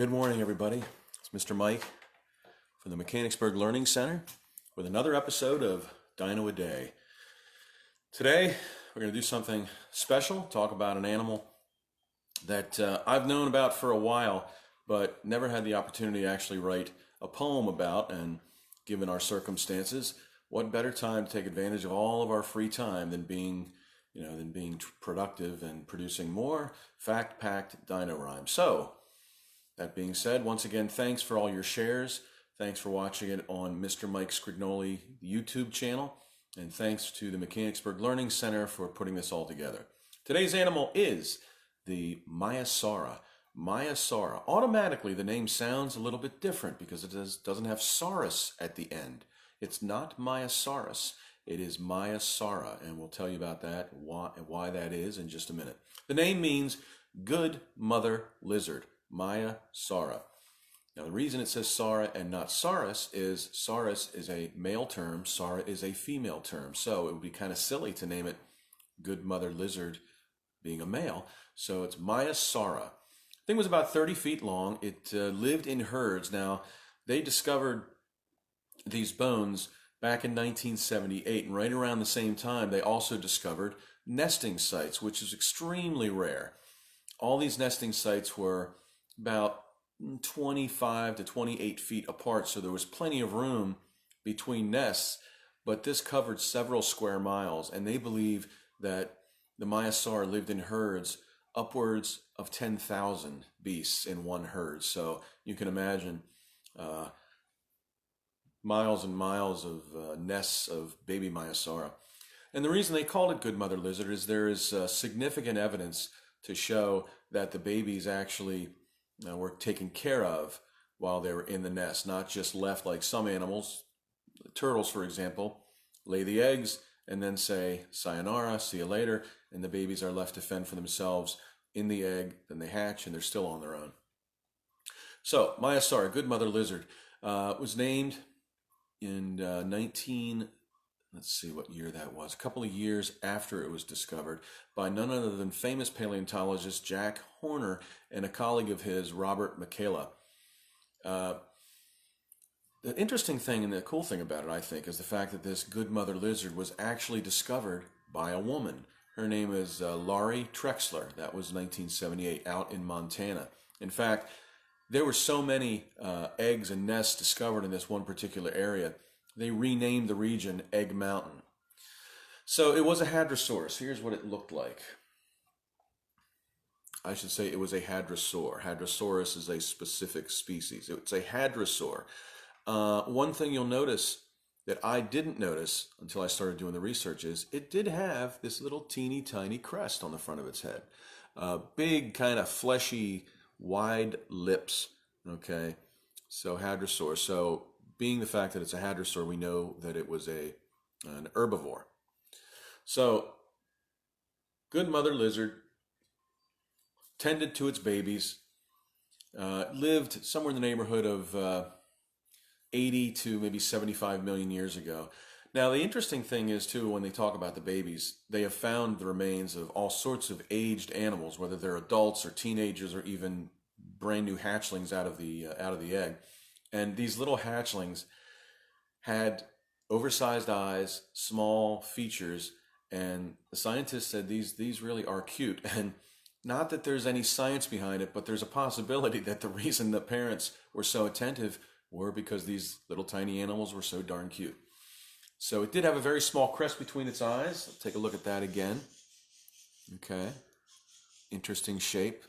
Good morning, everybody. It's Mr. Mike from the Mechanicsburg Learning Center with another episode of Dino-A-Day. Today, we're going to do something special, talk about an animal that I've known about for a while, but never had the opportunity to actually write a poem about. And given our circumstances, what better time to take advantage of all of our free time than being productive and producing more fact-packed dino rhymes. So, that being said, once again, thanks for all your shares. Thanks for watching it on Mr. Mike Sgrignoli YouTube channel. And thanks to the Mechanicsburg Learning Center for putting this all together. Today's animal is the Maiasaura. Maiasaura. Automatically, the name sounds a little bit different because it doesn't have saurus at the end. It's not Maiasaurus. It is Maiasaura, and we'll tell you about that, why that is in just a minute. The name means good mother lizard. Maiasaura. Now, the reason it says Saura and not Saurus is a male term, Saura is a female term. So it would be kind of silly to name it good mother lizard being a male. So it's Maiasaura. The thing was about 30 feet long. It lived in herds. Now, they discovered these bones back in 1978, and right around the same time, they also discovered nesting sites, which is extremely rare. All these nesting sites were about 25 to 28 feet apart, so there was plenty of room between nests, but this covered several square miles, and they believe that the Maiasaura lived in herds upwards of 10,000 beasts in one herd. So you can imagine miles and miles of nests of baby Maiasaura. And the reason they called it good mother lizard is there is significant evidence to show that the babies actually were taken care of while they were in the nest, not just left like some animals. Turtles, for example, lay the eggs and then say, sayonara, see you later, and the babies are left to fend for themselves in the egg, then they hatch, and they're still on their own. So, Maiasaura, good mother lizard, was named in let's see what year that was, a couple of years after it was discovered by none other than famous paleontologist Jack Horner and a colleague of his, Robert Michaela. The interesting thing and the cool thing about it, I think, is the fact that this good mother lizard was actually discovered by a woman. Her name is Laurie Trexler. That was 1978 out in Montana. In fact, there were so many eggs and nests discovered in this one particular area, they renamed the region Egg Mountain. So it was a hadrosaurus. Here's what it looked like. I should say it was a hadrosaur. Hadrosaurus is a specific species. It's a hadrosaur. One thing you'll notice that I didn't notice until I started doing the research is it did have this little teeny tiny crest on the front of its head. Big, kind of fleshy, wide lips. Okay, so hadrosaur. So being the fact that it's a hadrosaur, we know that it was an herbivore. So, good mother lizard, tended to its babies, lived somewhere in the neighborhood of 80 to maybe 75 million years ago. Now, the interesting thing is, too, when they talk about the babies, they have found the remains of all sorts of aged animals, whether they're adults or teenagers or even brand new hatchlings out of the egg. And these little hatchlings had oversized eyes, small features, and the scientists said these really are cute. And not that there's any science behind it, but there's a possibility that the reason the parents were so attentive were because these little tiny animals were so darn cute. So it did have a very small crest between its eyes. Let's take a look at that again. Okay. Interesting shape.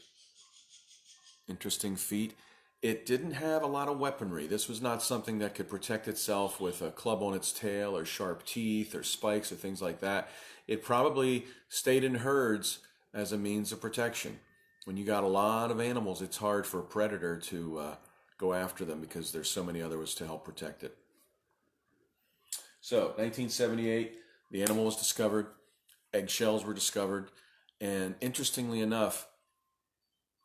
Interesting feet. It didn't have a lot of weaponry. This was not something that could protect itself with a club on its tail or sharp teeth or spikes or things like that. It probably stayed in herds as a means of protection. When you got a lot of animals, it's hard for a predator to go after them because there's so many others to help protect it. So, 1978, the animal was discovered, eggshells were discovered, and interestingly enough,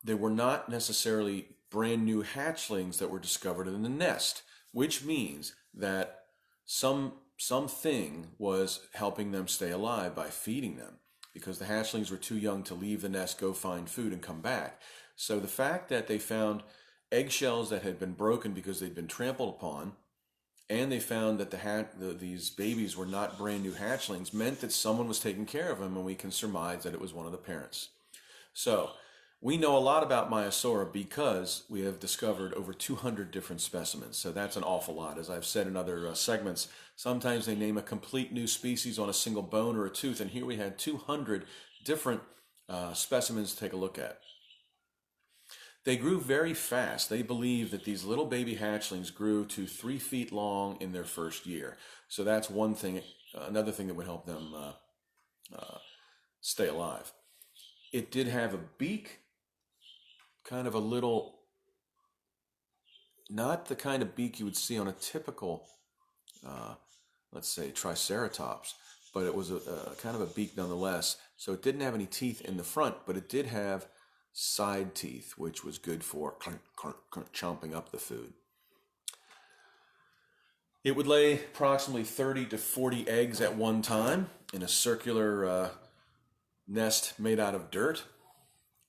they were not necessarily brand new hatchlings that were discovered in the nest, which means that something was helping them stay alive by feeding them, because the hatchlings were too young to leave the nest, go find food, and come back. So the fact that they found eggshells that had been broken because they'd been trampled upon, and they found that these babies were not brand new hatchlings, meant that someone was taking care of them, and we can surmise that it was one of the parents. So we know a lot about Maiasaura because we have discovered over 200 different specimens. So that's an awful lot. As I've said in other segments, sometimes they name a complete new species on a single bone or a tooth, and here we had 200 different specimens to take a look at. They grew very fast. They believe that these little baby hatchlings grew to 3 feet long in their first year. So that's one thing, another thing that would help them stay alive. It did have a beak, kind of a little, not the kind of beak you would see on a typical, let's say, Triceratops, but it was a kind of a beak nonetheless. So it didn't have any teeth in the front, but it did have side teeth, which was good for chomping up the food. It would lay approximately 30 to 40 eggs at one time in a circular nest made out of dirt.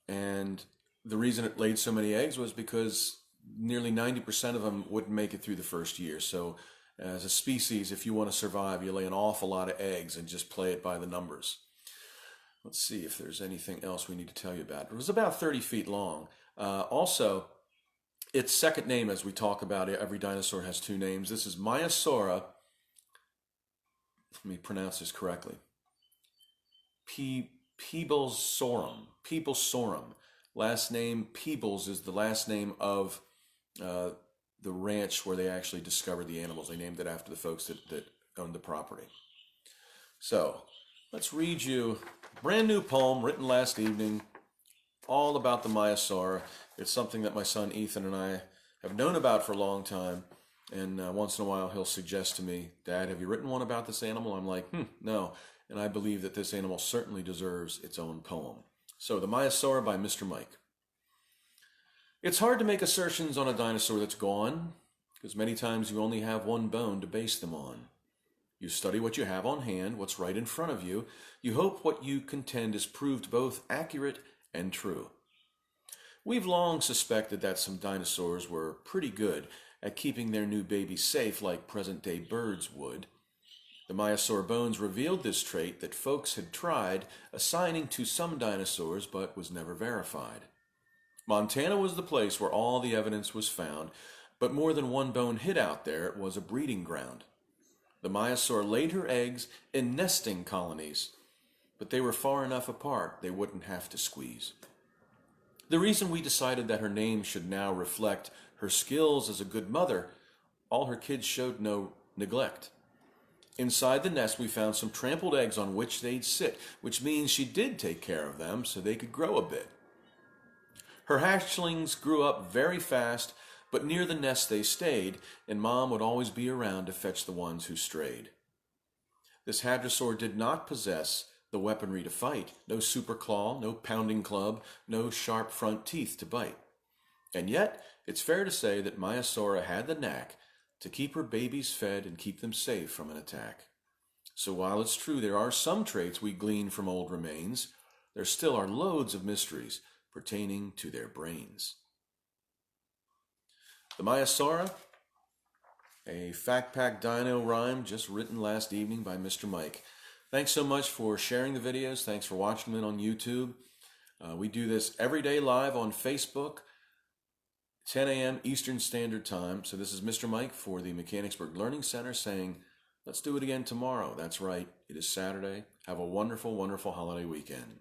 And the reason it laid so many eggs was because nearly 90% of them wouldn't make it through the first year. So as a species, if you want to survive, you lay an awful lot of eggs and just play it by the numbers. Let's see if there's anything else we need to tell you about. It was about 30 feet long. Also, its second name, as we talk about it, every dinosaur has two names. This is Maiasaura. Let me pronounce this correctly. Peeblesaurum. Last name Peebles is the last name of the ranch where they actually discovered the animals. They named it after the folks that owned the property. So let's read you a brand new poem written last evening, all about the Maiasaura. It's something that my son Ethan and I have known about for a long time, and once in a while he'll suggest to me, "Dad, have you written one about this animal?" I'm like, no, and I believe that this animal certainly deserves its own poem. So, The Maiasaura by Mr. Mike. It's hard to make assertions on a dinosaur that's gone, because many times you only have one bone to base them on. You study what you have on hand, what's right in front of you. You hope what you contend is proved both accurate and true. We've long suspected that some dinosaurs were pretty good at keeping their new babies safe like present-day birds would. The Maiasaur bones revealed this trait that folks had tried assigning to some dinosaurs but was never verified. Montana was the place where all the evidence was found, but more than one bone hid out there. It was a breeding ground. The Maiasaur laid her eggs in nesting colonies, but they were far enough apart they wouldn't have to squeeze. The reason we decided that her name should now reflect her skills as a good mother, all her kids showed no neglect. Inside the nest we found some trampled eggs on which they'd sit, which means she did take care of them so they could grow a bit. Her hatchlings grew up very fast, but near the nest they stayed, and Mom would always be around to fetch the ones who strayed. This hadrosaur did not possess the weaponry to fight, no super claw, no pounding club, no sharp front teeth to bite. And yet, it's fair to say that Maiasaura had the knack to keep her babies fed and keep them safe from an attack. So while it's true there are some traits we glean from old remains, there still are loads of mysteries pertaining to their brains. The Maiasaura, a fact-packed dino rhyme just written last evening by Mr. Mike. Thanks so much for sharing the videos. Thanks for watching them on YouTube. We do this every day live on Facebook, 10 a.m. Eastern Standard Time. So this is Mr. Mike for the Mechanicsburg Learning Center saying, let's do it again tomorrow. That's right. It is Saturday. Have a wonderful, wonderful holiday weekend.